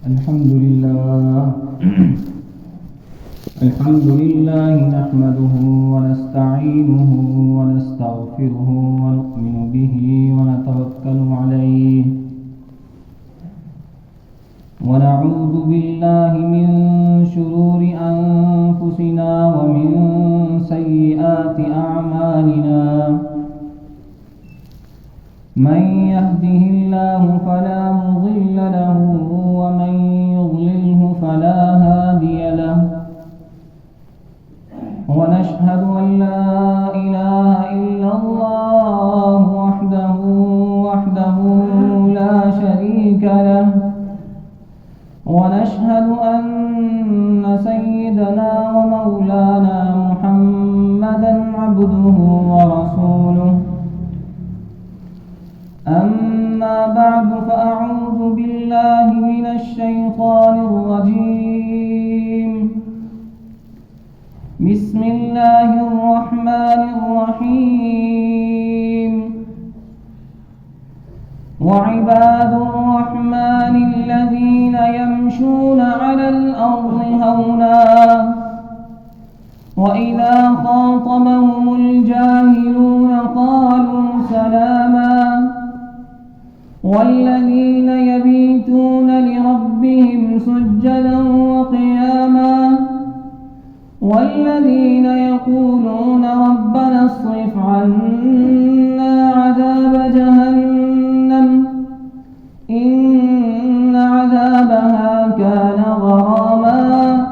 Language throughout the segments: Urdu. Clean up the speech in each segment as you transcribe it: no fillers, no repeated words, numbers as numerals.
الحمد لله نحمده ونستعينه ونستغفره ونؤمن به ونتوكل عليه ونعوذ بالله من شرور أنفسنا ومن سيئات أعمالنا من يهده الله فلا مضل له ومن يضلله فلا هادي له ونشهد أن لا إله إلا الله وحده لا شريك له ونشهد أن سيدنا ومولانا محمدا عبده ورسوله أما بعد فأعوذ بالله من الشيطان الرجيم بسم الله الرحمن الرحيم وعباد الرحمن الذين يمشون على الأرض هونا وإذا خاطبهم الجاهلون قالوا سلاما والذين يبيتون لربهم سجدا وقياما والذين يقولون ربنا اصرف عنا عذاب جهنم إن عذابها كان غراما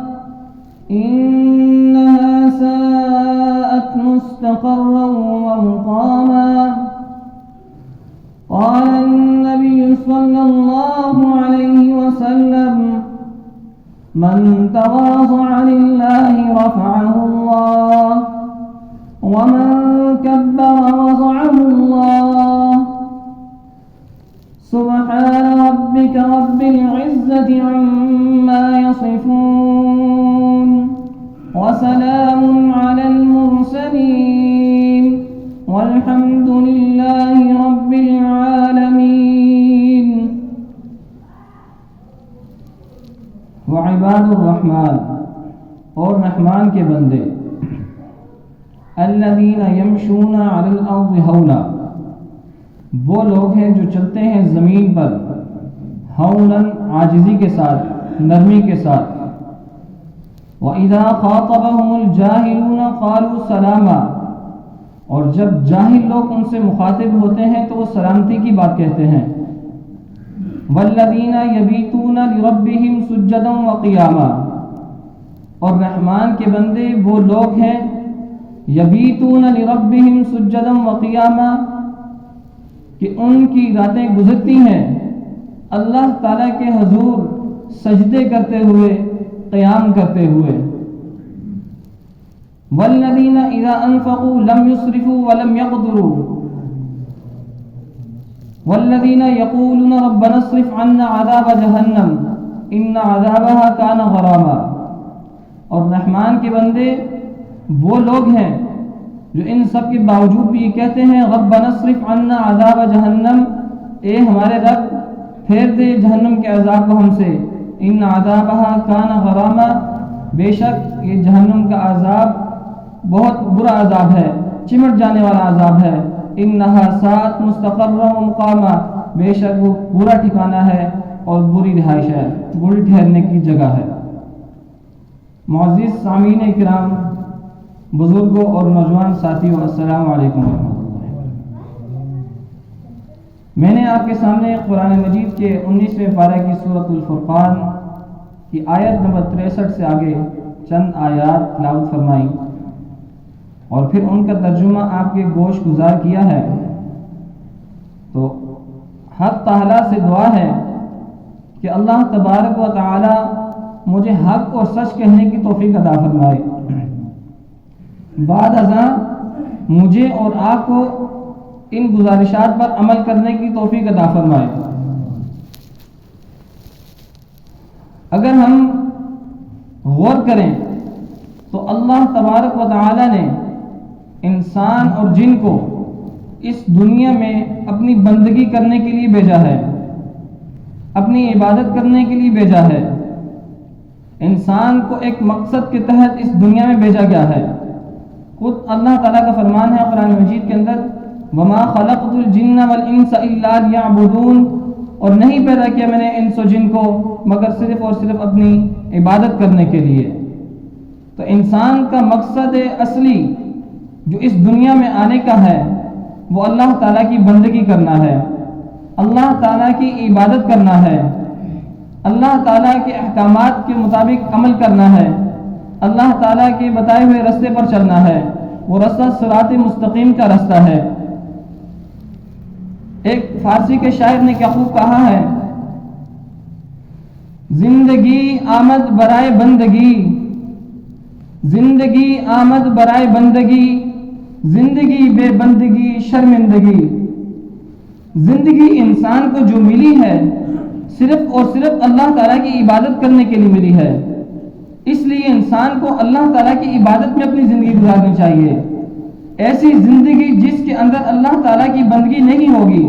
إنها ساءت مستقرا ومقاما قال النبي صلى الله عليه وسلم من تواضع لله رفعه الله ومن كبر وضعه الله سبحان ربك رب العزة عما يصفون وسلام على المرسلين والحمد لله رب العالمين وعباد الرحمن اور رحمان کے بندے الذین یمشون علی الارض ہونا وہ لوگ ہیں جو چلتے ہیں زمین پر ہونا عاجزی کے ساتھ نرمی کے ساتھ وَإِذَا خَاطَبَهُمُ الْجَاهِلُونَ قَالُوا سَلَامًا اور جب جاہل لوگ ان سے مخاطب ہوتے ہیں تو وہ سلامتی کی بات کہتے ہیں وَالَّذِينَ يَبِيتُونَ لِرَبِّهِمْ سُجَّدًا وَقِيَامًا اور رحمان کے بندے وہ لوگ ہیں یبیتون لربہم سجدا وقیاما کہ ان کی راتیں گزرتی ہیں اللہ تعالیٰ کے حضور سجدے کرتے ہوئے قیام کرتے ہوئے والذین اذا انفقوا لم يسرفوا ولم يقتروا والذین یقولون ربنا اصرف عنا عذاب جہنم ان عذابها كان غراما اور رحمان کے بندے وہ لوگ ہیں جو ان سب کے باوجود بھی یہ کہتے ہیں ربنا اصرف عنا عذاب جہنم اے ہمارے رب پھیر دے جہنم کے عذاب کو ہم سے ان عذابها كان غراما بے شک یہ جہنم کا عذاب بہت برا عذاب ہے چمٹ جانے والا عذاب ہے انہا ساعت مستقرا و مقاما بے شک وہ برا ٹھکانہ ہے اور بری رہائش ہے بری ٹھہرنے کی جگہ ہے معزز سامعین کرام بزرگوں اور نوجوان ساتھیوں السلام علیکم ورحمۃ اللہ میں نے آپ کے سامنے قرآن مجید کے 19ویں پارہ کی سورۃ الفرقان کی آیت نمبر 63 سے آگے چند آیات تلاوت فرمائی اور پھر ان کا ترجمہ آپ کے گوش گزار کیا ہے تو حق تعالیٰ سے دعا ہے کہ اللہ تبارک و تعالی مجھے حق اور سچ کہنے کی توفیق عطا فرمائے بعد ازاں مجھے اور آپ کو ان گزارشات پر عمل کرنے کی توفیق عطا فرمائے اگر ہم غور کریں تو اللہ تبارک و تعالی نے انسان اور جن کو اس دنیا میں اپنی بندگی کرنے کے لیے بھیجا ہے اپنی عبادت کرنے کے لیے بھیجا ہے، انسان کو ایک مقصد کے تحت اس دنیا میں بھیجا گیا ہے۔ خود اللہ تعالیٰ کا فرمان ہے قرآن مجید کے اندر، وَمَا خَلَقْتُ الْجِنَّ وَالْإِنسَ إِلَّا لِيَعْبُدُونَ، اور نہیں پیدا کیا میں نے انس و جن کو مگر صرف اور صرف اپنی عبادت کرنے کے لیے۔ تو انسان کا مقصد اصلی جو اس دنیا میں آنے کا ہے وہ اللہ تعالیٰ کی بندگی کرنا ہے، اللہ تعالیٰ کی عبادت کرنا ہے، اللہ تعالیٰ کے احکامات کے مطابق عمل کرنا ہے، اللہ تعالیٰ کے بتائے ہوئے راستے پر چلنا ہے۔ وہ راستہ صراط مستقیم کا راستہ ہے۔ ایک فارسی کے شاعر نے کیا خوب کہا ہے، زندگی آمد برائے بندگی، زندگی آمد برائے بندگی، زندگی بے بندگی شرمندگی۔ زندگی انسان کو جو ملی ہے صرف اور صرف اللہ تعالیٰ کی عبادت کرنے کے لیے ملی ہے، اس لیے انسان کو اللہ تعالیٰ کی عبادت میں اپنی زندگی گزارنی چاہیے۔ ایسی زندگی جس کے اندر اللہ تعالیٰ کی بندگی نہیں ہوگی،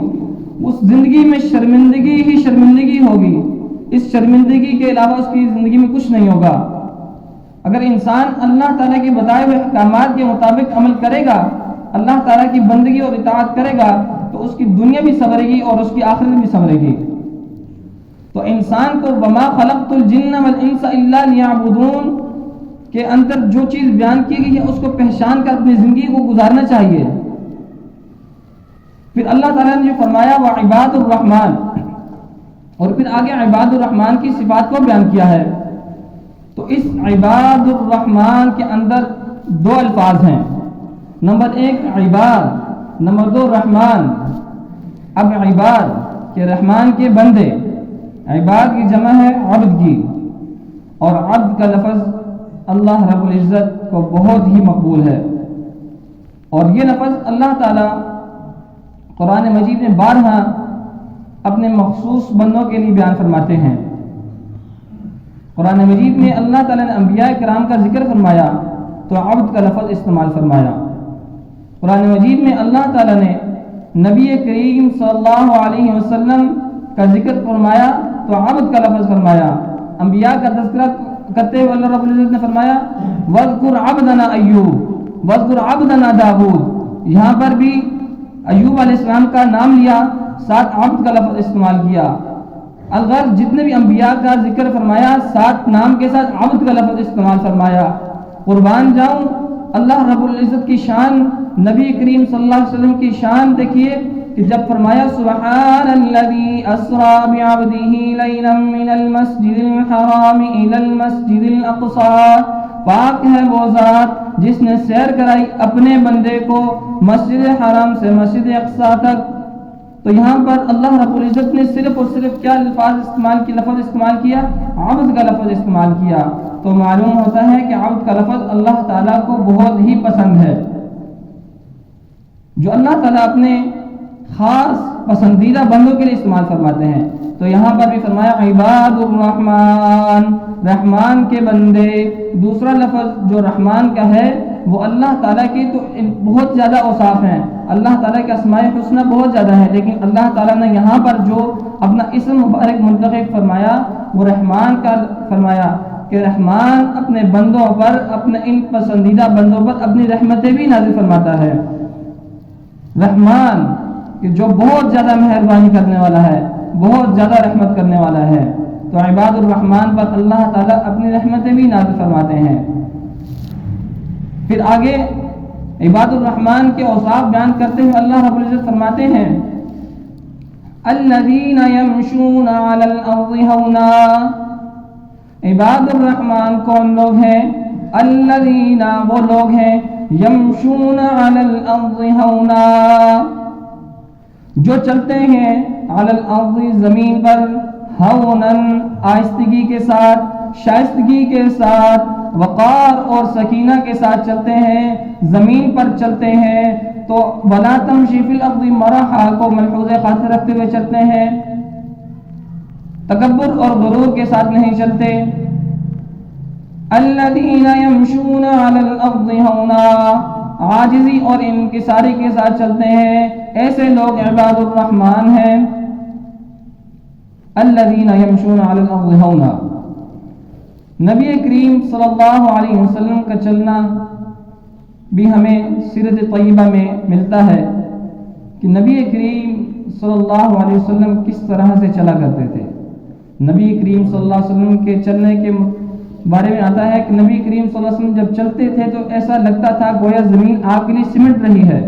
اس زندگی میں شرمندگی ہی شرمندگی ہوگی، اس شرمندگی کے علاوہ اس کی زندگی میں کچھ نہیں ہوگا۔ اگر انسان اللہ تعالیٰ کے بتائے ہوئے احکامات کے مطابق عمل کرے گا، اللہ تعالیٰ کی بندگی اور اطاعت کرے گا، تو اس کی دنیا بھی سنورے گی اور اس کی آخرت بھی سنورے گی۔ تو انسان کو وما خلقت الجن والانس الا لیعبدون کے اندر جو چیز بیان کی گئی ہے اس کو پہچان کر اپنی زندگی کو گزارنا چاہیے۔ پھر اللہ تعالیٰ نے جو فرمایا وعباد الرحمن، اور پھر آگے عباد الرحمن کی صفات کو بیان کیا ہے۔ تو اس عباد الرحمن کے اندر دو الفاظ ہیں، نمبر ایک عباد، نمبر دو رحمان۔ اب عباد کہ رحمان کے بندے، عباد کی جمع ہے عبد کی، اور عبد کا لفظ اللہ رب العزت کو بہت ہی مقبول ہے، اور یہ لفظ اللہ تعالیٰ قرآن مجید میں بارہا اپنے مخصوص بندوں کے لیے بیان فرماتے ہیں۔ قرآن مجید میں اللہ تعالیٰ نے انبیاء کرام کا ذکر فرمایا تو عبد کا لفظ استعمال فرمایا۔ قرآن مجید میں اللہ تعالیٰ نے نبی کریم صلی اللہ علیہ وسلم کا ذکر فرمایا تو عبد کا لفظ فرمایا۔ انبیاء کا تذکرہ کرتے ہوئے اللہ رب العزت نے فرمایا وَاذْكُرْ عَبْدَنَا أَيُّوبَ وَاذْكُرْ عَبْدَنَا داؤد، یہاں پر بھی ایوب علیہ السلام کا نام لیا، ساتھ عبد کا لفظ استعمال کیا۔ الغرض جتنے بھی انبیاء کا ذکر فرمایا ساتھ نام کے ساتھ عبد کا لفظ استعمال فرمایا۔ قربان جاؤں اللہ رب العزت کی شان، نبی کریم صلی اللہ علیہ وسلم کی شان دیکھیے کہ جب فرمایا سبحان الذی اسری بعبدہ لیلا من المسجد الحرام الی المسجد الاقصی، پاک ہے وہ ذات جس نے سیر کرائی اپنے بندے کو مسجد حرام سے مسجد اقصی تک۔ تو یہاں پر اللہ رب العزت نے صرف اور صرف کیا لفظ استعمال کیا؟ عبد کا لفظ استعمال کیا۔ تو معلوم ہوتا ہے کہ عبد کا لفظ اللہ تعالیٰ کو بہت ہی پسند ہے، جو اللہ تعالیٰ اپنے خاص پسندیدہ بندوں کے لیے استعمال فرماتے ہیں۔ تو یہاں پر بھی فرمایا عباد الرحمن، رحمان کے بندے۔ دوسرا لفظ جو رحمان کا ہے وہ اللہ تعالیٰ کی تو بہت زیادہ اوصاف ہیں، اللہ تعالیٰ کے اسماء حسنہ بہت زیادہ ہیں، لیکن اللہ تعالیٰ نے یہاں پر جو اپنا اسم مبارک منتخب فرمایا وہ رحمان کا فرمایا کہ رحمان اپنے بندوں پر، اپنے ان پسندیدہ بندوں پر اپنی رحمتیں بھی نازل فرماتا ہے۔ رحمان کہ جو بہت زیادہ مہربانی کرنے والا ہے، بہت زیادہ رحمت کرنے والا ہے۔ تو عباد الرحمن پر اللہ تعالیٰ اپنی رحمتیں بھی نازل فرماتے ہیں۔ پھر آگے عباد الرحمن کے اوصاف بیان کرتے ہوئے اللہ رب العزت فرماتے ہیں الذین یمشون علی الارض ہونا، عباد الرحمن کون لوگ ہیں؟ الذین وہ لوگ ہیں یمشون علی الارض ہونا، جو چلتے ہیں علی الارض زمین پر، ہونن آہستگی کے ساتھ، شائستگی کے ساتھ، وقار اور سکینہ کے ساتھ چلتے ہیں، زمین پر چلتے ہیں۔ تو ولا تمشی فی الارض مرحا کو ملحوظ خاطر رکھتے ہوئے چلتے ہیں، تکبر اور غرور کے ساتھ نہیں چلتے۔ الذین یمشون علی الارض ہونا، عاجزی اور انکساری کے ساتھ چلتے ہیں، ایسے لوگ عباد الرحمن ہیں۔ الذین یمشون علی الارض ہونا۔ نبی کریم صلی اللہ علیہ وسلم کا چلنا بھی ہمیں سیرت طیبہ میں ملتا ہے کہ نبی کریم صلی اللہ علیہ وسلم کس طرح سے چلا کرتے تھے۔ نبی کریم صلی اللہ علیہ وسلم کے چلنے کے بارے میں آتا ہے کہ نبی کریم صلی اللہ علیہ وسلم جب چلتے تھے تو ایسا لگتا تھا گویا زمین آپ کے لیے سمٹ رہی ہے۔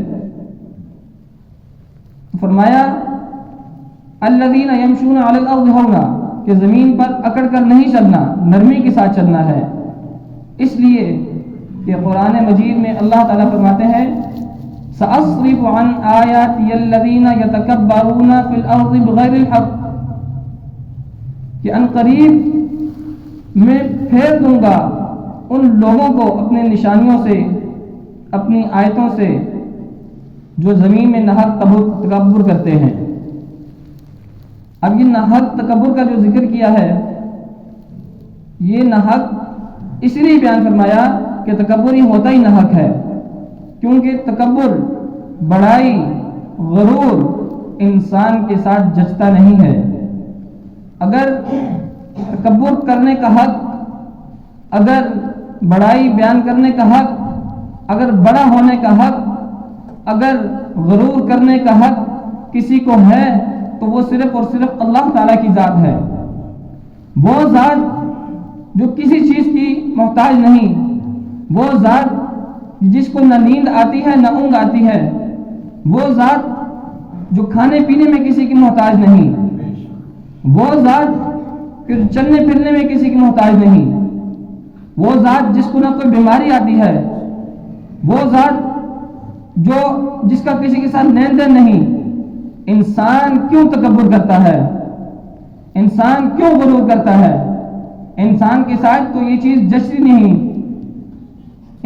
فرمایا الذین یمشون علی الارض ہونا، کہ زمین پر اکڑ کر نہیں چلنا، نرمی کے ساتھ چلنا ہے۔ اس لیے کہ قرآن مجید میں اللہ تعالیٰ فرماتے ہیں سأصرف عن آیاتی الذین یتکبرون فی الارض بغیر الحق، کہ ان قریب میں پھیر دوں گا ان لوگوں کو اپنے نشانیوں سے، اپنی آیتوں سے، جو زمین میں ناحق تکبر کرتے ہیں۔ اب یہ ناحق تکبر کا جو ذکر کیا ہے، یہ ناحق اس لیے بیان فرمایا کہ تکبر ہی ہوتا ہی ناحق ہے، کیونکہ تکبر، بڑائی، غرور انسان کے ساتھ جچتا نہیں ہے۔ اگر تکبر کرنے کا حق، اگر بڑائی بیان کرنے کا حق، اگر بڑا ہونے کا حق، اگر غرور کرنے کا حق کسی کو ہے تو وہ صرف اور صرف اللہ تعالیٰ کی ذات ہے۔ وہ ذات جو کسی چیز کی محتاج نہیں، وہ ذات جس کو نہ نیند آتی ہے نہ اونگ آتی ہے، وہ ذات جو کھانے پینے میں کسی کی محتاج نہیں، وہ ذات کہ چلنے پھرنے میں کسی کی محتاج نہیں، وہ ذات جس کو نہ کوئی بیماری آتی ہے، وہ ذات جو جس کا کسی کے ساتھ لین دین نہیں۔ انسان کیوں تکبر کرتا ہے؟ انسان کیوں غرور کرتا ہے؟ انسان کے ساتھ تو یہ چیز جچتی نہیں۔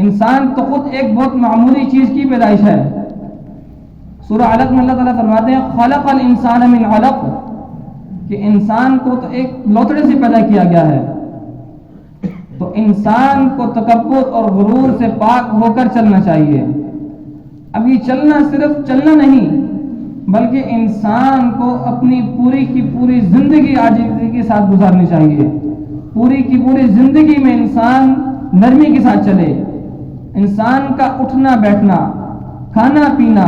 انسان تو خود ایک بہت معمولی چیز کی پیدائش ہے۔ سورہ علق میں اللہ تعالیٰ فرماتے ہیں خلق الانسان من علق، کہ انسان کو تو ایک لوتڑے سے پیدا کیا گیا ہے۔ تو انسان کو تکبر اور غرور سے پاک ہو کر چلنا چاہیے۔ اب یہ چلنا صرف چلنا نہیں، بلکہ انسان کو اپنی پوری کی پوری زندگی عاجزی کے ساتھ گزارنی چاہیے۔ پوری کی پوری زندگی میں انسان نرمی کے ساتھ چلے۔ انسان کا اٹھنا بیٹھنا، کھانا پینا،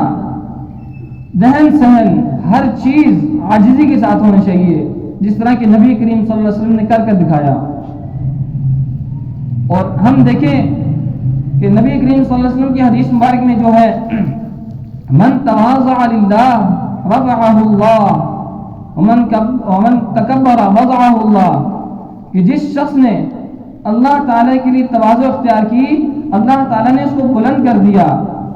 رہن سہن، ہر چیز عاجزی کے ساتھ ہونا چاہیے، جس طرح کہ نبی کریم صلی اللہ علیہ وسلم نے کر دکھایا۔ اور ہم دیکھیں کہ نبی کریم صلی اللہ علیہ وسلم کی حدیث مبارک میں جو ہے من تواضع للہ رفعہ اللہ ومن تکبر وضعہ اللہ، کہ جس شخص نے اللہ تعالیٰ کے لیے تواضع اختیار کی، اللہ تعالیٰ نے اس کو بلند کر دیا،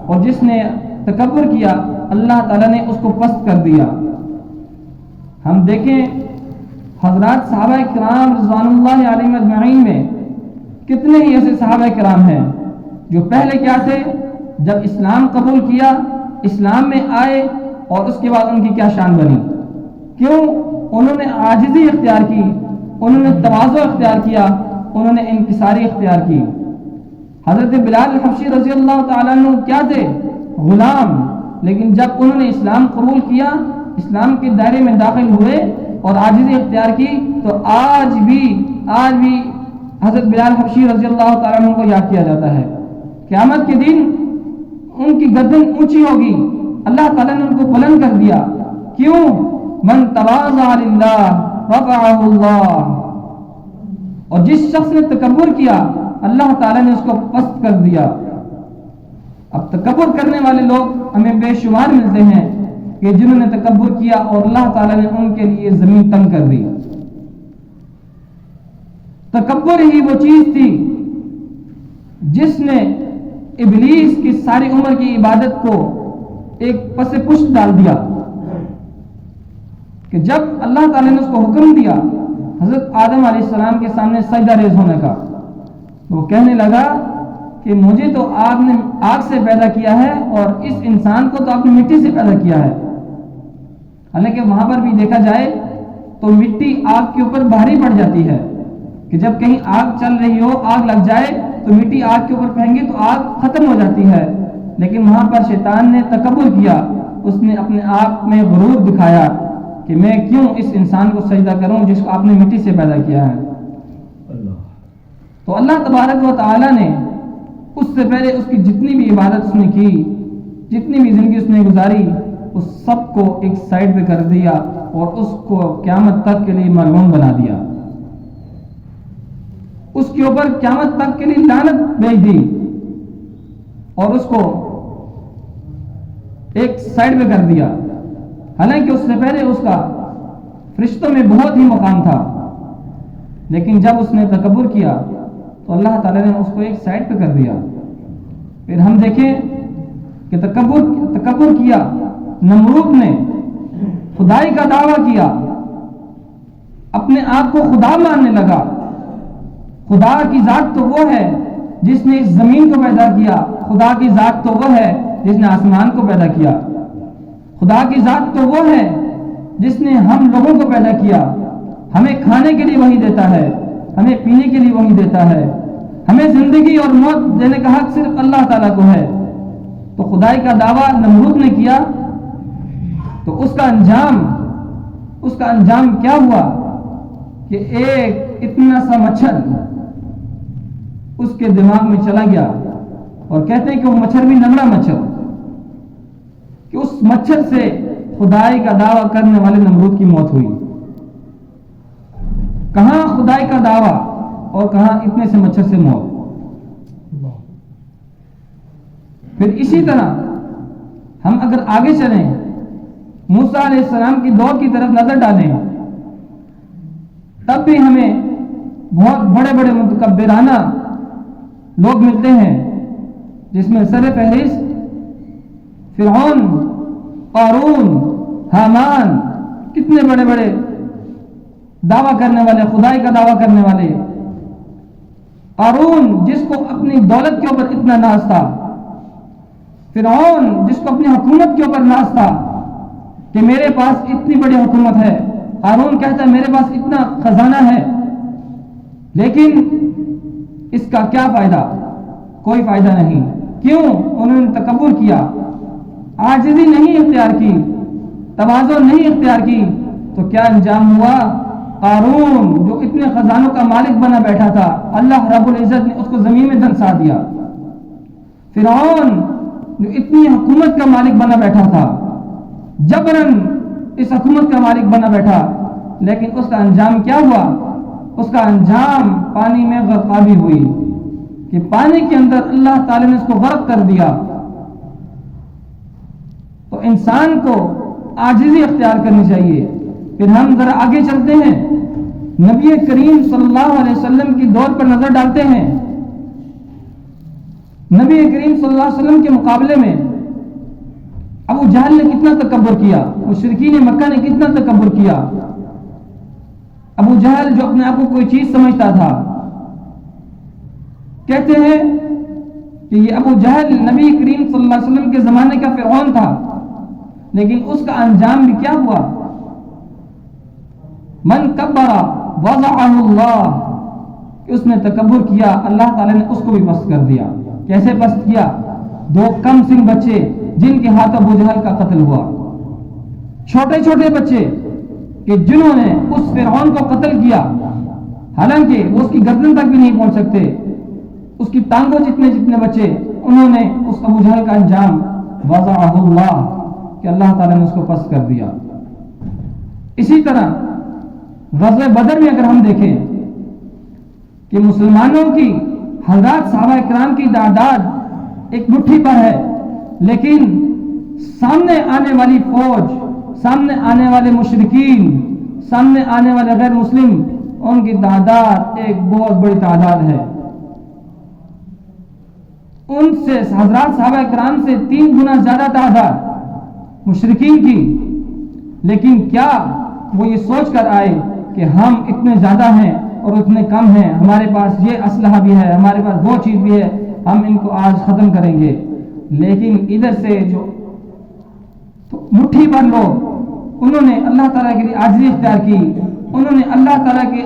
اور جس نے تکبر کیا، اللہ تعالیٰ نے اس کو پست کر دیا۔ ہم دیکھیں حضرات صحابہ کرام رضوان اللہ علیہم اجمعین میں کتنے ہی ایسے صحابہ کرام ہیں جو پہلے کیا تھے، جب اسلام قبول کیا، اسلام میں آئے، اور اس کے بعد ان کی کیا شان بنی۔ کیوں؟ انہوں نے عاجزی اختیار کی، انہوں نے تواضع اختیار کیا، انہوں نے انکساری اختیار کی۔ حضرت بلال حبشی رضی اللہ تعالیٰ عنہ کیا تھے؟ غلام، لیکن جب انہوں نے اسلام قبول کیا، اسلام کے دائرے میں داخل ہوئے اور عاجزی اختیار کی، تو آج بھی حضرت بلال حبشی رضی اللہ تعالیٰ عنہ کو یاد کیا جاتا ہے۔ قیامت کے دن ان کی گردن اونچی ہوگی، اللہ تعالیٰ نے ان کو بلند کر دیا۔ کیوں؟ من تواضع للہ رفعہ اللہ، اور جس شخص نے تکبر کیا، اللہ تعالیٰ نے اس کو پست کر دیا۔ اب تکبر کرنے والے لوگ ہمیں بے شمار ملتے ہیں کہ جنہوں نے تکبر کیا اور اللہ تعالیٰ نے ان کے لیے زمین تنگ کر دی۔ تکبر ہی وہ چیز تھی جس نے ابلیس کی ساری عمر کی عبادت کو ایک پس پشت ڈال دیا، کہ جب اللہ تعالیٰ نے اس کو حکم دیا حضرت آدم علیہ السلام کے سامنے سجدہ ریز ہونے کا، تو وہ کہنے لگا کہ مجھے تو آپ نے آگ سے پیدا کیا ہے اور اس انسان کو تو آپ نے مٹی سے پیدا کیا ہے۔ حالانکہ وہاں پر بھی دیکھا جائے تو مٹی آگ کے اوپر بھاری پڑ جاتی ہے، کہ جب کہیں آگ چل رہی ہو، آگ لگ جائے تو مٹی آگ کے اوپر پھینگے تو آگ ختم ہو جاتی ہے، لیکن وہاں پر شیطان نے تکبر کیا، اس نے اپنے آپ میں غرور دکھایا کہ کہ میں کیوں اس انسان کو سجدہ کروں جس کو آپ نے مٹی سے پیدا کیا ہے. تو اللہ تبارک و تعالیٰ نے اس سے پہلے اس کی جتنی بھی عبادت اس نے کی، جتنی بھی زندگی اس نے گزاری، اس سب کو ایک سائڈ پہ کر دیا اور اس کو قیامت تک کے لیے ملعون بنا دیا. اس کے اوپر قیامت تک کے لیے لعنت بھیج دی اور اس کو ایک سائڈ پہ کر دیا. حالانکہ اس سے پہلے اس کا فرشتوں میں بہت ہی مقام تھا، لیکن جب اس نے تکبر کیا تو اللہ تعالیٰ نے اس کو ایک سائڈ پہ کر دیا. پھر ہم دیکھیں کہ تکبر کیا نمرود نے، خدائی کا دعویٰ کیا، اپنے آپ کو خدا ماننے لگا. خدا کی ذات تو وہ ہے جس نے اس زمین کو پیدا کیا، خدا کی ذات تو وہ ہے جس نے آسمان کو پیدا کیا، خدا کی ذات تو وہ ہے جس نے ہم لوگوں کو پیدا کیا. ہمیں کھانے کے لیے وہی دیتا ہے، ہمیں پینے کے لیے وہی دیتا ہے، ہمیں زندگی اور موت دینے کا حق صرف اللہ تعالیٰ کو ہے. تو خدائی کا دعویٰ نمرود نے کیا تو اس کا انجام کیا ہوا کہ ایک اتنا سا مچھر اس کے دماغ میں چلا گیا، اور کہتے ہیں کہ وہ مچھر بھی لنگڑا مچھر، کہ اس مچھر سے خدائی کا دعویٰ کرنے والے نمرود کی موت ہوئی. کہاں خدائی کا دعویٰ اور کہاں اتنے سے مچھر سے موت. پھر اسی طرح ہم اگر آگے چلیں، موسیٰ علیہ السلام کی دور کی طرف نظر ڈالیں، تب بھی ہمیں بہت بڑے بڑے متکبرانہ لوگ ملتے ہیں، جس میں سر فہرست فرعون، قارون، حامان، کتنے بڑے بڑے دعویٰ کرنے والے، خدائی کا دعویٰ کرنے والے. قارون جس کو اپنی دولت کے اوپر اتنا ناز تھا، فرعون جس کو اپنی حکومت کے اوپر ناز تھا کہ میرے پاس اتنی بڑی حکومت ہے. قارون کہتا ہے میرے پاس اتنا خزانہ ہے، لیکن اس کا کیا فائدہ؟ کوئی فائدہ نہیں. کیوں؟ انہوں نے تکبر کیا، عاجزی نہیں اختیار کی، تواضع نہیں اختیار کی. تو کیا انجام ہوا؟ قارون جو اتنے خزانوں کا مالک بنا بیٹھا تھا، اللہ رب العزت نے اس کو زمین میں دھنسا دیا. فرعون جو اتنی حکومت کا مالک بنا بیٹھا تھا، جبراً اس حکومت کا مالک بنا بیٹھا، لیکن اس کا انجام کیا ہوا؟ اس کا انجام پانی میں غرقابی ہوئی، کہ پانی کے اندر اللہ تعالی نے اس کو غرق کر دیا. تو انسان کو عاجزی اختیار کرنی چاہیے. پھر ہم ذرا آگے چلتے ہیں، نبی کریم صلی اللہ علیہ وسلم کی دور پر نظر ڈالتے ہیں. نبی کریم صلی اللہ علیہ وسلم کے مقابلے میں ابو جہل نے کتنا تکبر کیا، مشرکین مکہ نے کتنا تکبر کیا. ابو جہل جو اپنے آپ کو کوئی چیز سمجھتا تھا، کہتے ہیں کہ یہ ابو جہل نبی کریم صلی اللہ علیہ وسلم کے زمانے کا فرعون تھا، لیکن اس کا انجام بھی کیا ہوا؟ من کبر وضعہ اللہ، کہ اس نے تکبر کیا، اللہ تعالی نے اس کو بھی پست کر دیا. کیسے پست کیا؟ دو کم سن بچے جن کے ہاتھ ابو جہل کا قتل ہوا، چھوٹے چھوٹے بچے کہ جنہوں نے اس فرعون کو قتل کیا، حالانکہ وہ اس کی گردن تک بھی نہیں پہنچ سکتے، اس کی ٹانگوں جتنے بچے، انہوں نے اس ابو جہل کا انجام وضعہ اللہ، کہ اللہ تعالیٰ نے اس کو پست کر دیا. اسی طرح غزوہ بدر میں اگر ہم دیکھیں کہ مسلمانوں کی حضرات صحابہ کرام کی تعداد ایک مٹھی پر ہے، لیکن سامنے آنے والی فوج، سامنے آنے والے مشرکین، سامنے آنے والے غیر مسلم، ان کی تعداد ایک بہت بڑی تعداد ہے. ان سے حضرات صحابہ کرام سے 3 گنا زیادہ تعداد مشرکین کی. لیکن کیا وہ یہ سوچ کر آئے کہ ہم اتنے زیادہ ہیں اور اتنے کم ہیں، ہمارے پاس یہ اسلحہ بھی ہے، ہمارے پاس وہ چیز بھی ہے، ہم ان کو آج ختم کریں گے؟ لیکن ادھر سے جو مٹھی پر لوگ، انہوں نے اللہ تعالیٰ کے لیے عاجزی اختیار کی، انہوں نے اللہ تعالیٰ کے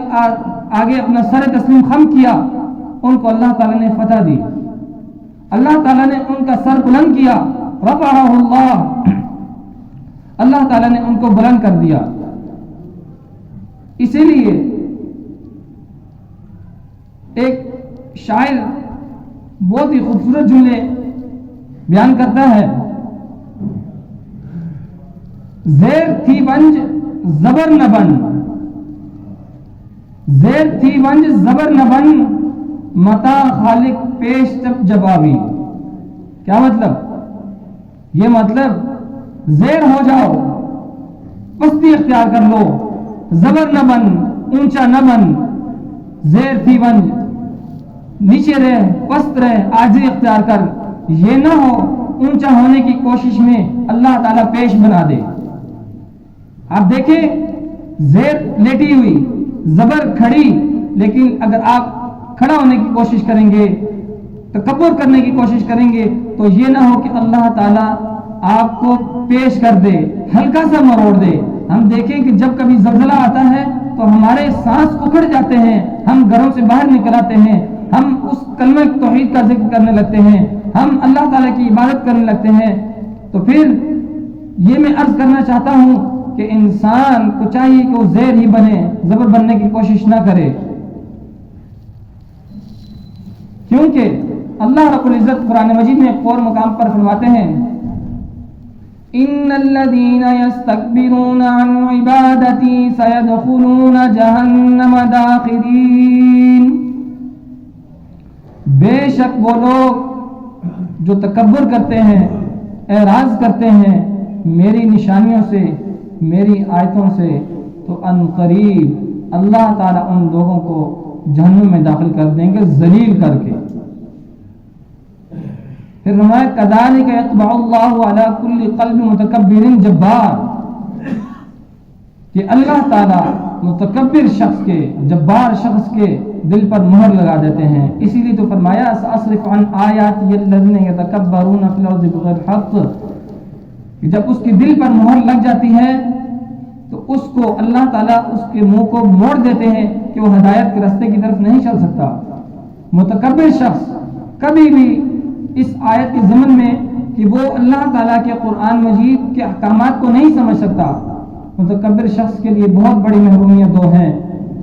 آگے اپنا سر تسلیم خم کیا، ان کو اللہ تعالیٰ نے فتح دی، اللہ تعالیٰ نے ان کا سر بلند کیا، رفعہ اللہ، اللہ تعالیٰ نے ان کو بلند کر دیا. اسی لیے ایک شاعر بہت ہی خوبصورت جملے بیان کرتا ہے، زیر تھی ونج زبر نہ بن، زیر تھی ونج زبر نہ بن، متا خالق پیش تب جبابی۔ کیا مطلب؟ یہ مطلب زیر ہو جاؤ، پستی اختیار کر لو، زبر نہ بن، اونچا نہ بن، زیر تھی ونج نیچے رہ، پست رہ، عاجزی اختیار کر، یہ نہ ہو اونچا ہونے کی کوشش میں اللہ تعالیٰ پیش بنا دے۔ آپ دیکھیں زیر لیٹی ہوئی، زبر کھڑی، لیکن اگر آپ کھڑا ہونے کی کوشش کریں گے، تکبر کرنے کی کوشش کریں گے، تو یہ نہ ہو کہ اللہ تعالیٰ آپ کو پیش کر دے، ہلکا سا مروڑ دے۔ ہم دیکھیں کہ جب کبھی زلزلہ آتا ہے تو ہمارے سانس اکھڑ جاتے ہیں، ہم گھروں سے باہر نکل آتے ہیں، ہم اس کلمہ توحید کا ذکر کرنے لگتے ہیں، ہم اللہ تعالیٰ کی عبادت کرنے لگتے ہیں۔ تو پھر یہ میں عرض کرنا چاہتا ہوں کہ انسان کو چاہیے کہ وہ زیر ہی بنے، زبر بننے کی کوشش نہ کرے، کیونکہ اللہ رب العزت قرآن مجید میں ایک اور مقام پر فرماتے ہیں، ان الذين يستكبرون عن عبادتي سيدخلون جهنم داخرين۔ بے شک وہ لوگ جو تکبر کرتے ہیں، اعراض کرتے ہیں میری نشانیوں سے، میری آیتوں سے، تو ان قریب اللہ تعالیٰ ان لوگوں کو جہنم میں داخل کر دیں گے، ذلیل کر کے۔ پھر فرمایا کذالک یطبع اللہ علی کل قلب متکبر جبار، کہ اللہ تعالیٰ متکبر شخص کے، جبار شخص کے دل پر مہر لگا دیتے ہیں۔ اسی لیے تو فرمایا سأصرف عن آیاتی الذین یتکبرون فی الارض بغیر حق، کہ جب اس کے دل پر مہر لگ جاتی ہے تو اس کو اللہ تعالیٰ اس کے منہ کو موڑ دیتے ہیں کہ وہ ہدایت کے راستے کی طرف نہیں چل سکتا۔ متکبر شخص کبھی بھی اس آیت کے ضمن میں کہ وہ اللہ تعالیٰ کے قرآن مجید کے احکامات کو نہیں سمجھ سکتا، متکبر شخص کے لیے بہت بڑی محرومیت دو ہیں۔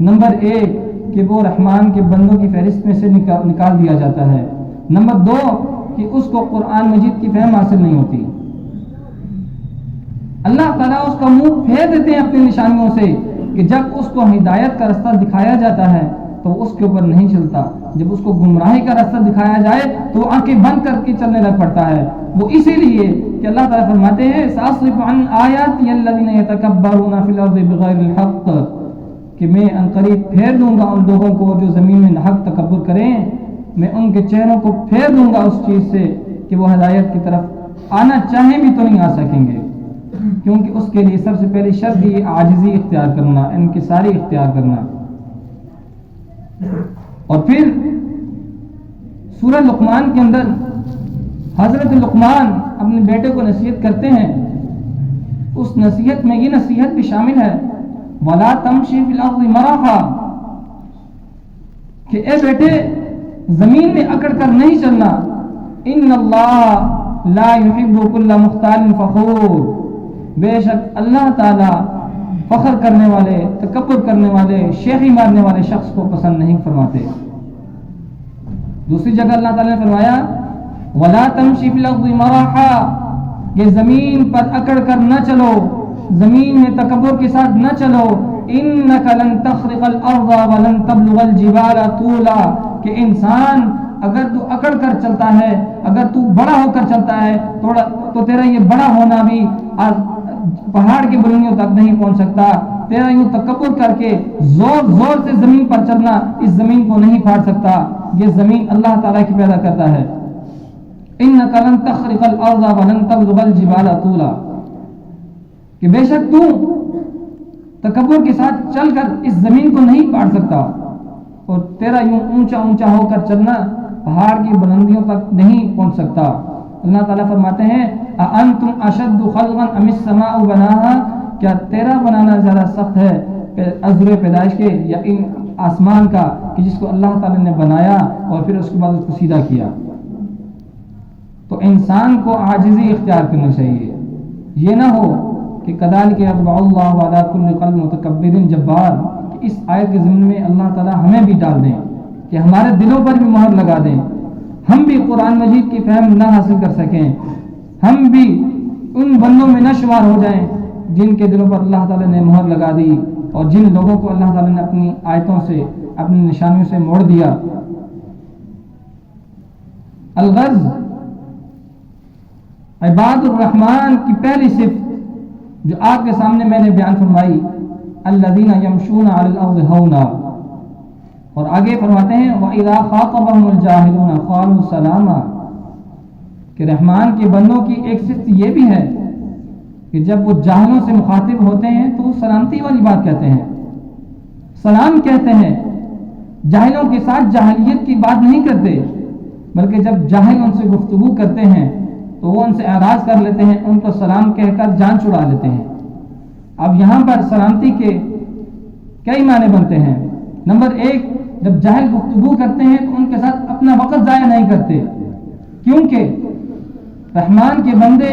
نمبر ایک کہ وہ رحمان کے بندوں کی فہرست میں سے نکال دیا جاتا ہے، نمبر دو کہ اس کو قرآن مجید کی فہم حاصل نہیں ہوتی۔ اللہ تعالیٰ اس کا منہ پھیر دیتے ہیں اپنی نشانیوں سے کہ جب اس کو ہدایت کا راستہ دکھایا جاتا ہے تو اس کے اوپر نہیں چلتا، جب اس کو گمراہی کا راستہ دکھایا جائے تو آنکھیں بند کر کے چلنے لگ پڑتا ہے۔ وہ اسی لیے کہ اللہ تعالیٰ فرماتے ہیں سأصرف عن آیاتی الذین یتکبرون فی الارض بغیر الحق، کہ میں ان قریب پھیر دوں گا ان لوگوں کو جو زمین میں ناحق تکبر کریں، میں ان کے چہروں کو پھیر دوں گا اس چیز سے کہ وہ ہدایت کی طرف آنا چاہیں بھی تو نہیں آ سکیں گے، کیونکہ اس کے لیے سب سے پہلی شرط یہ عاجزی اختیار کرنا، انکساری اختیار کرنا۔ اور پھر سورہ لقمان کے اندر حضرت لقمان اپنے بیٹے کو نصیحت کرتے ہیں، اس نصیحت میں یہ نصیحت بھی شامل ہے وَلَا تَمْشِي فِي الْأَرْضِ مَرَحًا، کہ اے بیٹے زمین میں اکڑ کر نہیں چلنا، ان اللہ لا يحب كل مختال فخور، بے شک اللہ تعالیٰ فخر کرنے والے، تکبر کرنے والے، شیخی مارنے والے شخص کو پسند نہیں فرماتے۔ دوسری جگہ اللہ تعالیٰ نے فرمایا وَلَا تَمْشِي فِي الْأَرْضِ مَرَحًا، کہ زمین پر اکڑ کر نہ چلو، زمین میں تکبر کے ساتھ نہ چلو، إِنَّكَ لَن تَخْرِقَ الْأَرْضَ وَلَن تَبْلُغَ الْجِبَالَ طُولًا، کہ انسان اگر تو اکڑ کر چلتا ہے، اگر تو بڑا ہو کر چلتا ہے تو تیرا یہ بڑا ہونا بھی پہاڑ کی بلندیوں تک نہیں پہنچ سکتا، تیرا یوں تکبر کر کے زور زور سے زمین پر چلنا اس زمین کو نہیں پھاڑ سکتا، یہ زمین اللہ تعالیٰ کی پیدا کرتا ہے۔ إِنَّكَ لَن تَخْرِقَ الْأَرْضَ وَلَن تَبْلُغَ الْجِبَالَ طُولًا، کہ بے شک تو تکبر کے ساتھ چل کر اس زمین کو نہیں پھاڑ سکتا، اور تیرا یوں اونچا اونچا ہو کر چلنا پہاڑ کی بلندیوں تک نہیں پہنچ سکتا۔ اللہ تعالیٰ فرماتے ہیں أَأَنْتُمْ أَشَدُّ خَلْقًا أَمِ السَّمَاءُ بَنَاهَا، کیا تیرا بنانا زیادہ سخت ہے عذر پیدائش کے یا ان آسمان کا کہ جس کو اللہ تعالیٰ نے بنایا اور پھر اس کے بعد اس کو سیدھا کیا۔ تو انسان کو عاجزی اختیار کرنا چاہیے، یہ نہ ہو کہ کذالک یطبع اللہ علی کل قلب متکبر جبار، اس آیت کے ضمن میں اللہ تعالیٰ ہمیں بھی ڈال دیں کہ ہمارے دلوں پر بھی مہر لگا دیں، ہم بھی قرآن مجید کی فہم نہ حاصل کر سکیں، ہم بھی ان بندوں میں نہ شمار ہو جائیں جن کے دلوں پر اللہ تعالیٰ نے مہر لگا دی اور جن لوگوں کو اللہ تعالیٰ نے اپنی آیتوں سے، اپنی نشانیوں سے موڑ دیا۔ الغرض عباد الرحمن کی پہلی صفت جو آپ کے سامنے میں نے بیان فرمائی، الذین یمشون علی الارض ہونا، اور آگے فرماتے ہیں وَإِذَا خَاطَبَهُمُ الْجَاهِلُونَ قَالُوا سَلَامًا، کہ رحمان کے بندوں کی ایک صفت یہ بھی ہے کہ جب وہ جاہلوں سے مخاطب ہوتے ہیں تو وہ سلامتی والی بات کہتے ہیں، سلام کہتے ہیں، جاہلوں کے ساتھ جاہلیت کی بات نہیں کرتے، بلکہ جب جاہل ان سے گفتگو کرتے ہیں تو وہ ان سے اعراض کر لیتے ہیں، ان کو سلام کہہ کر جان چھڑا لیتے ہیں۔ اب یہاں پر سلامتی کے کئی معنی بنتے ہیں۔ نمبر ایک، جب جاہل گفتگو کرتے ہیں تو ان کے ساتھ اپنا وقت ضائع نہیں کرتے، کیونکہ رحمان کے بندے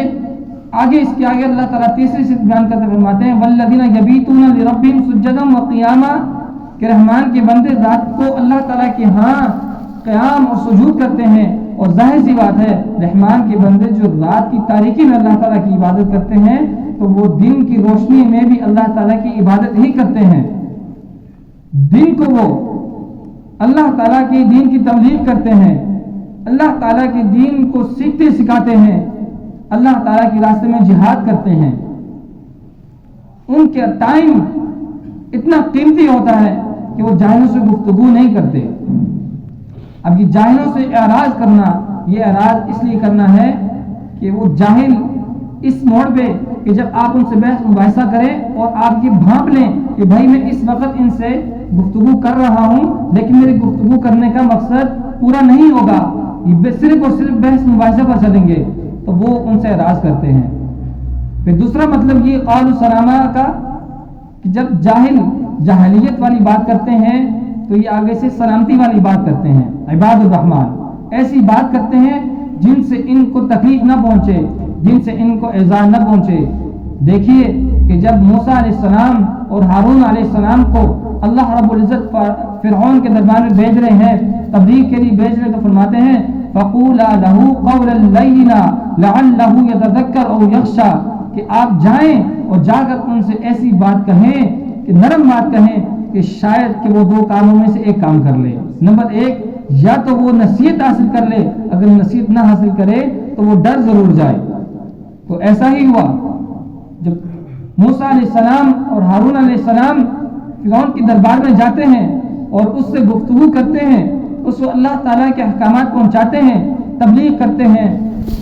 آگے اس کے آگے اللہ تعالیٰ تیسری صفت بیان کرتے فرماتے ہیں والذین یبیتون لربہم سجدا وقیاما، کہ رحمان کے بندے رات کو اللہ تعالیٰ کے ہاں قیام اور سجود کرتے ہیں، اور ظاہر سی بات ہے رحمان کے بندے جو رات کی تاریکی میں اللہ تعالیٰ کی عبادت کرتے ہیں تو وہ دن کی روشنی میں بھی اللہ تعالیٰ کی عبادت ہی کرتے ہیں۔ دن کو وہ اللہ تعالیٰ کے دین کی تبلیغ کرتے ہیں، اللہ تعالیٰ کے دین کو سیکھتے سکھاتے ہیں، اللہ تعالیٰ کے راستے میں جہاد کرتے ہیں۔ ان کا ٹائم اتنا قیمتی ہوتا ہے کہ وہ جاہلوں سے گفتگو نہیں کرتے۔ اب یہ جاہلوں سے اعراض کرنا، یہ اعراض اس لیے کرنا ہے کہ وہ جاہل اس موڑ پہ کہ جب آپ ان سے بحث مباحثہ کریں اور آپ یہ بھانپ لیں کہ بھائی میں اس وقت ان سے گفتگو کر رہا ہوں لیکن میری گفتگو کرنے کا مقصد پورا نہیں ہوگا، یہ صرف اور صرف بحث مباحثہ پر چلیں گے، تو وہ ان سے اعراض کرتے ہیں۔ پھر دوسرا مطلب یہ قالوا سلاما کا کہ جب جاہل جاہلیت والی بات کرتے ہیں تو یہ آگے سے سلامتی والی بات کرتے ہیں۔ عباد الرحمن ایسی بات کرتے ہیں جن سے ان کو تکلیف نہ پہنچے، جن سے ان کو ایذا نہ پہنچے۔ دیکھیے کہ جب موسیٰ علیہ السلام اور ہارون علیہ السلام کو اللہ رب العزت فرعون کے دربار میں بھیج رہے ہیں، تبلیغ کے لیے بھیج رہے تو فرماتے ہیں فَقُولَا لَهُ قَوْلًا لَيِّنًا لَعَلَّهُ يَتَذَكَّرُ أَوْ يَخْشَىٰ، کہ آپ جائیں اور جا کر ان سے ایسی بات کہیں کہ نرم بات کہیں کہ شاید کہ وہ دو کاموں میں سے ایک کام کر لے۔ نمبر ایک، یا تو وہ نصیحت حاصل کر لے، اگر نصیحت نہ حاصل کرے تو وہ ڈر ضرور جائے۔ تو ایسا ہی ہوا جب موسیٰ علیہ السلام اور ہارون علیہ السلام فرعون کی دربار میں جاتے ہیں اور اس سے گفتگو کرتے ہیں، اس کو اللہ تعالیٰ کے احکامات پہنچاتے ہیں، تبلیغ کرتے ہیں،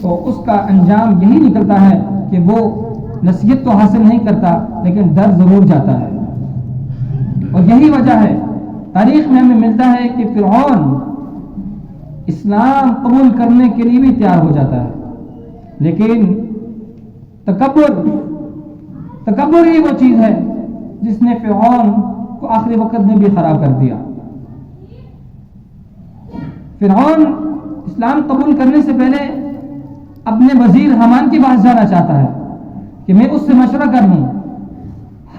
تو اس کا انجام یہی نکلتا ہے کہ وہ نصیحت تو حاصل نہیں کرتا لیکن ڈر ضرور جاتا ہے۔ اور یہی وجہ ہے تاریخ میں ہمیں ملتا ہے کہ فرعون اسلام قبول کرنے کے لیے بھی تیار ہو جاتا ہے، لیکن تکبر ہی وہ چیز ہے جس نے فرعون کو آخری وقت میں بھی خراب کر دیا۔ فرعون اسلام قبول کرنے سے پہلے اپنے وزیر حامان کے پاس جانا چاہتا ہے کہ میں اس سے مشورہ کر لوں۔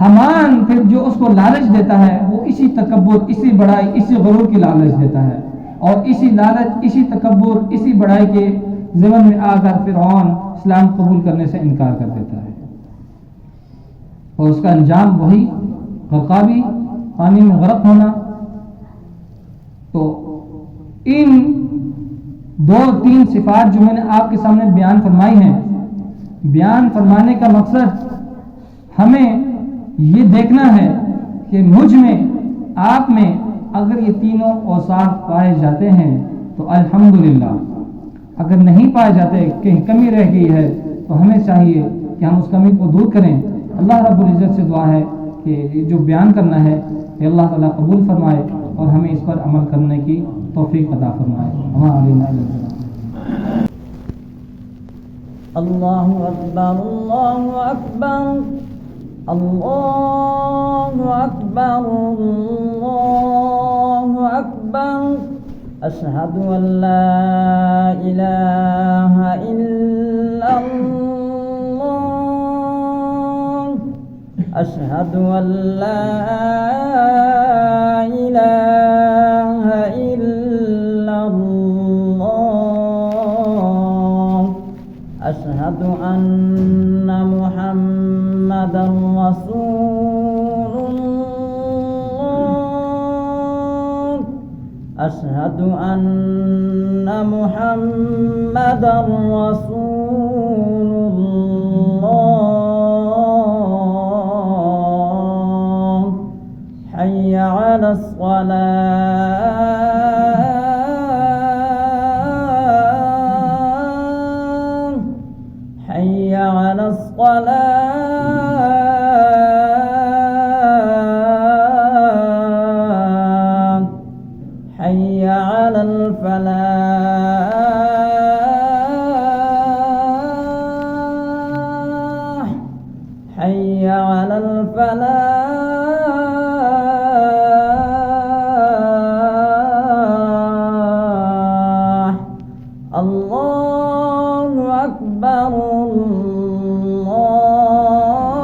حامان پھر جو اس کو لالچ دیتا ہے وہ اسی تکبر، اسی بڑائی، اسی غرور کی لالچ دیتا ہے، اور اسی لالچ، اسی تکبر، اسی بڑائی کے ضمن میں آ کر فرعون اسلام قبول کرنے سے انکار کر دیتا ہے، اور اس کا انجام وہی غرقابی، پانی میں غرق ہونا۔ تو ان دو تین صفات جو میں نے آپ کے سامنے بیان فرمائی ہیں، بیان فرمانے کا مقصد ہمیں یہ دیکھنا ہے کہ مجھ میں، آپ میں اگر یہ تینوں اوصاف پائے جاتے ہیں تو الحمدللہ، اگر نہیں پائے جاتے، کہیں کمی رہ گئی ہے تو ہمیں چاہیے کہ ہم اس کمی کو دور کریں۔ اللہ رب العزت سے دعا ہے کہ جو بیان کرنا ہے یہ اللہ تعالیٰ قبول فرمائے اور ہمیں اس پر عمل کرنے کی توفیق عطا فرمائے۔ اللہ اکبر، اللہ اکبر، اللہ اکبر، اللہ اکبر، اشہد ان لا الہ الا اللہ، أشهد أن لا إله إلا الله أشهد أن محمدا رسول الله أشهد أن محمدا رسول الله حي على الصلاة حي على الصلاة حي على الفلاح حي على الفلاح الله أكبر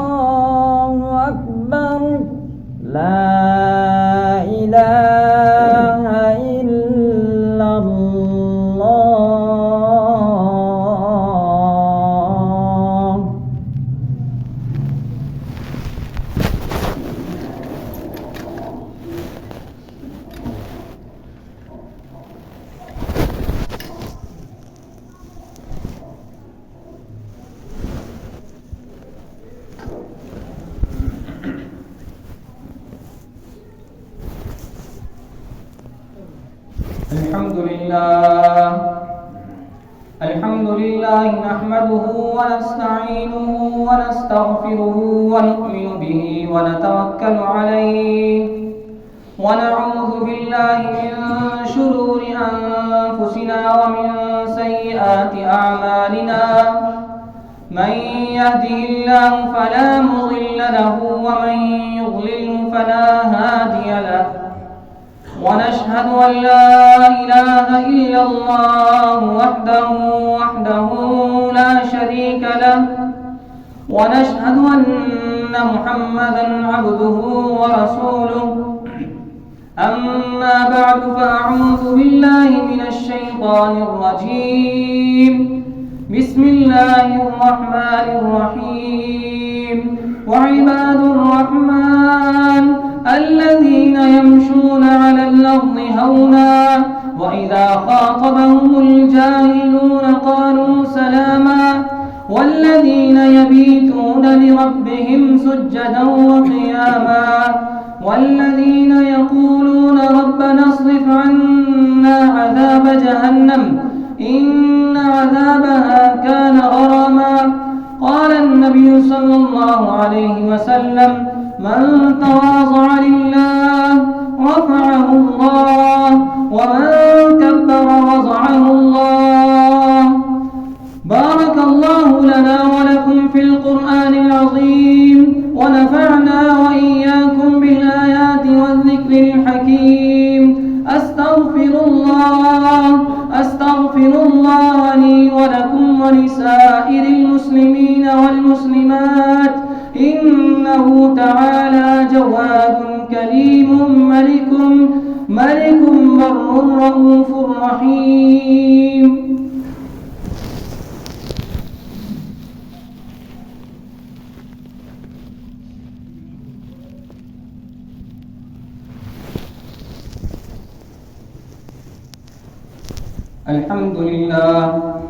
الله أكبر لا إله إلا الله الحمد لله نحمده ونستعينه ونستغفره ونؤمن به ونتوكل عليه ونعوذ بالله من شرور أنفسنا ومن سيئات أعمالنا من يهده الله فلا مضل له ومن يضلله فلا هادي له ونشهد أن لا إله إلا الله وحده لا شريك له ونشهد أن محمدا عبده ورسوله أما بعد فأعوذ بالله من الشيطان الرجيم بسم الله الرحمن الرحيم وعباد الرحمن الذين يمشون على الأرض هونا وإذا خاطبهم الجاهلون قالوا سلاما والذين يبيتون لربهم سجدا وقياما والذين يقولون ربنا اصرف عنا عذاب جهنم إن عذابها كان غراما قال النبي صلى الله عليه وسلم من تواضع لله رفعه الله ومن كبر وضعه الله بارك الله لنا ولكم في القرآن العظيم ونفعنا وإياكم بالآيات والذكر الحكيم أستغفر الله لي ولكم ولسائر المسلمين والمسلمات إنه تعالى جواد كريم ملك بر رؤوف رحيم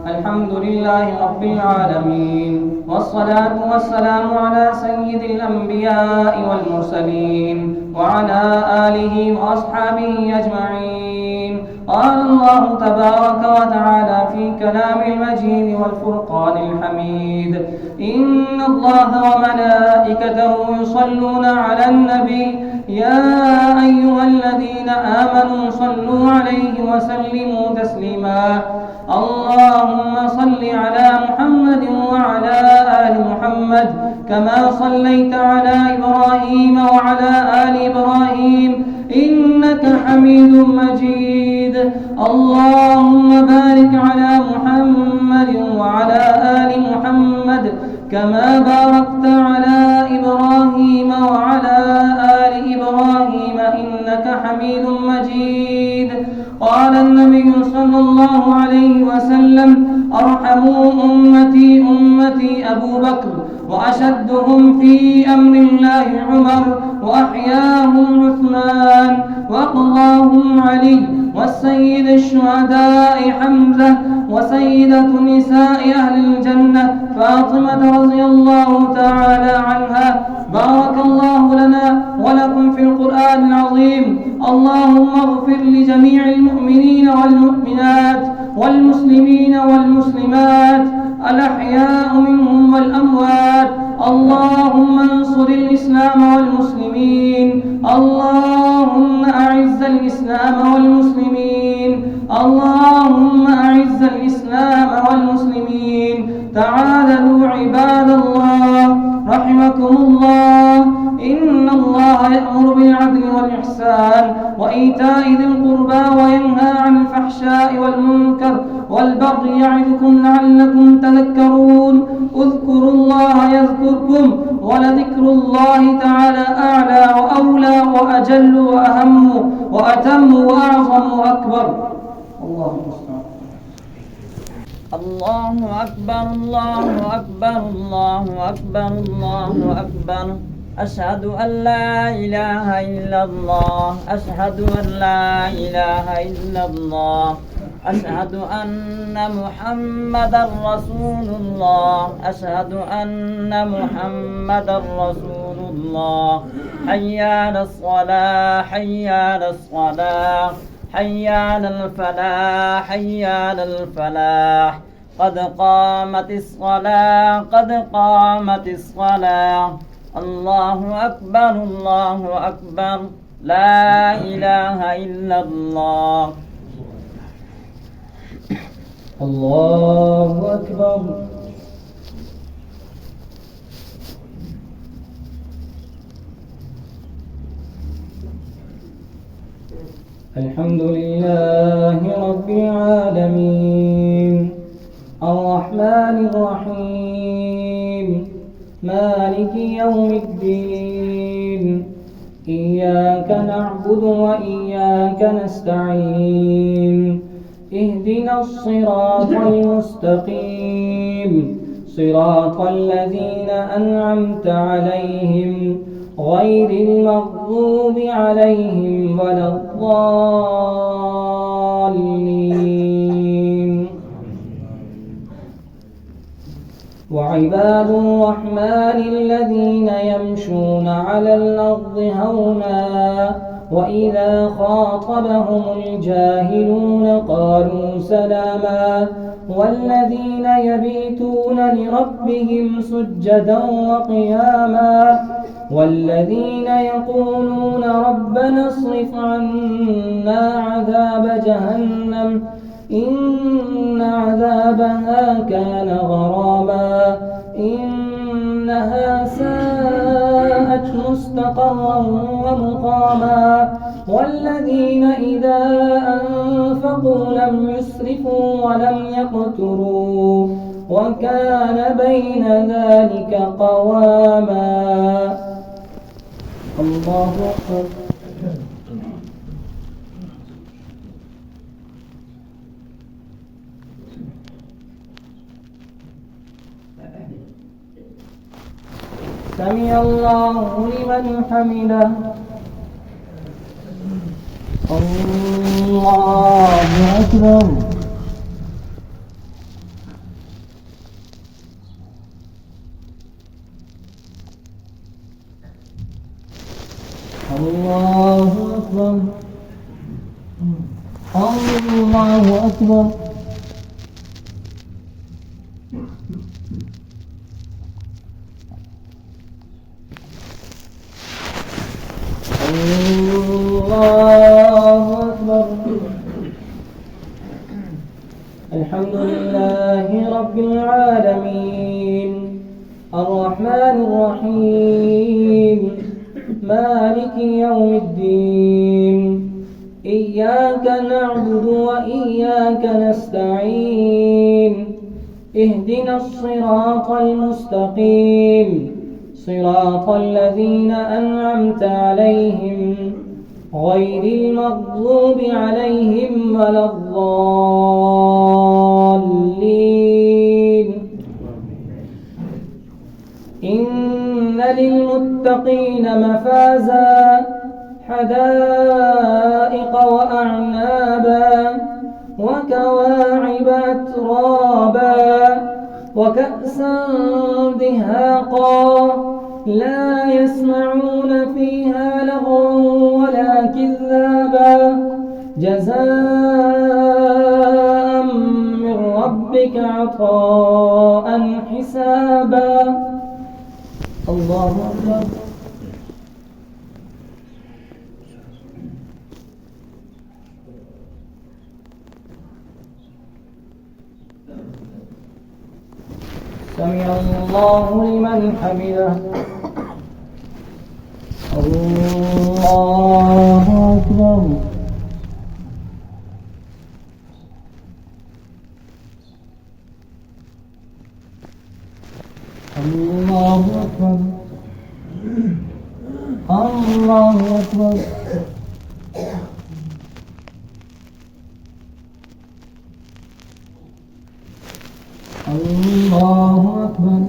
الحمد لله رب العالمين والصلاة والسلام على سيد الأنبياء والمرسلين وعلى آله وأصحابه أجمعين قال الله تبارك وتعالى في كلام المجيد والفرقان الحميد إن الله وملائكته يصلون على النبي يا أيها الذين آمنوا صلوا عليه وسلموا تسليما اللهم صل على محمد وعلى آل محمد كما صليت على إبراهيم وعلى آل إبراهيم إنك حميد مجيد اللهم بارك على محمد وعلى آل محمد كما باركت على إبراهيم مجيد. قال النبي صلى الله عليه وسلم: أرحموا أمتي أمتي أبو بكر، وأشدهم في أمر الله عمر، وأحياهم عثمان، وأقضاهم علي، والسيد الشهداء حمزة، وسيدة نساء أهل الجنة فاطمة رضي الله تعالى عنها. بارك الله لنا ولكم في القرآن العظيم. اللهم اغفر لجميع المؤمنين والمؤمنات والمسلمين والمسلمات الأحياء منهم والأموات. اللهم انصر الإسلام والمسلمين. اللهم أعز الإسلام والمسلمين. اللهم أعز الإسلام والمسلمين. تعالوا عباد الله رحمكم الله، إن الله يأمر بالعدل والإحسان وإيتاء ذي القربى وينهى عن الفحشاء والمنكر والبغي يعظكم لعلكم تذكرون. اذكروا الله يذكركم، ولذكر الله تعالى أعلى وأولى وأجل وأهم وأتم وأعظم وأكبر. الله المستعان. الله أكبر الله أكبر الله أكبر الله أكبر. أشهد أن لا إله إلا الله، أشهد أن لا إله إلا الله، أشهد أن محمدا رسول الله، أشهد أن محمدا رسول الله. حي على الصلاة حي على الصلاة حي على الفلاح حي على الفلاح. قد قامت الصلاة قد قامت الصلاة. الله أكبر الله أكبر. لا إله إلا الله. الله أكبر. الحمد لله رب العالمين، الرحمن الرحيم، مالك يوم الدين. إياك نعبد وإياك نستعين. اهدنا الصراط المستقيم، صراط الذين أنعمت عليهم غير المغضوب عليهم ولا الضالين. وعباد الرحمن الذين يمشون على الأرض هونا وإذا خاطبهم الجاهلون قالوا سلاما. والذين يبيتون لربهم سجدا وقياما. والذين يقولون ربنا اصرف عنا عذاب جهنم إن عذابها كان غراما إنها ساءت مستقرا ومقاما. والذين إذا أنفقوا لم يسرفوا ولم يقتروا وكان بين ذلك قواما. الله أكبر. سمع الله لمن حمده. الله أكبر. الله أكبر. الله أكبر. الله أكبر. الحمد لله رب العالمين، الرحمن الرحيم، مالك يوم الدين. إياك نعبد وإياك نستعين. اهدنا الصراط المستقيم، صراط الذين أنعمت عليهم غير المغضوب عليهم ولا الضالين. إن للمتقين مفازا حدائق وأعنابا وكواعب أترابا وكأسا دهاقا لا يسمعون فيها لغوا ولا كذابا جزاء من ربك عطاء حسابا. الله أكبر. سمع الله لمن حمده. الله أكبر. الله أكبر. الله أكبر. الله أكبر.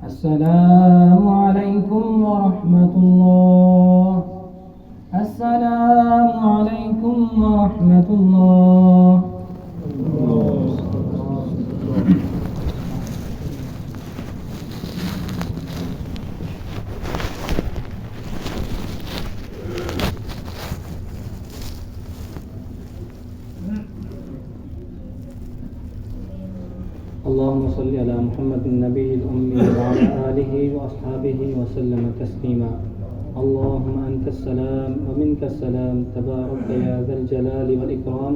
السلام عليكم ورحمة الله. السلام عليكم ورحمة الله. اللهم صل على محمد النبي الأمي وعلى آله وأصحابه وسلم تسليما. اللهم أنت السلام ومنك السلام تبارك يا ذا الجلال والإكرام.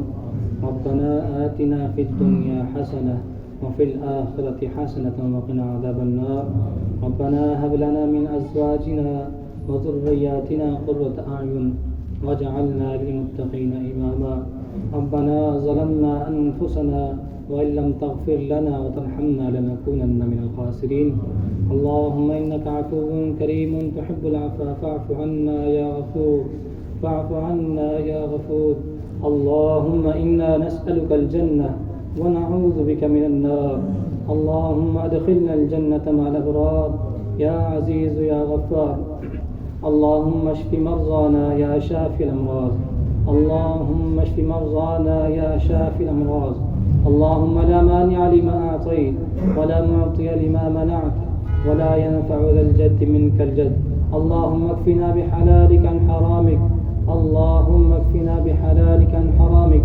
ربنا آتنا في الدنيا حسنة وفي الآخرة حسنة وقنا عذاب النار. ربنا هب لنا من أزواجنا وذرياتنا قرة أعين واجعلنا للمتقين إماما. ربنا ظلمنا أنفسنا وإن لم تغفر لنا وترحمنا لنكونن من الخاسرين. اللهم إنك عفو كريم تحب العفو فاعف عنا يا غفور. فاعف عنا يا غفور. اللهم إنا نسألك الجنة ونعوذ بك من النار. اللهم أدخلنا الجنة مع الأبرار يا عزيز يا غفار. اللهم اشف مرضانا يا شافي الأمراض. اللهم اشف مرضانا يا شافي الأمراض. اللهم لا مانع لما أعطيت ولا معطي لما منعت ولا ينفع ذا الجد منك الجد. اللهم اكفنا بحلالك عن حرامك. اللهم اكفنا بحلالك عن حرامك.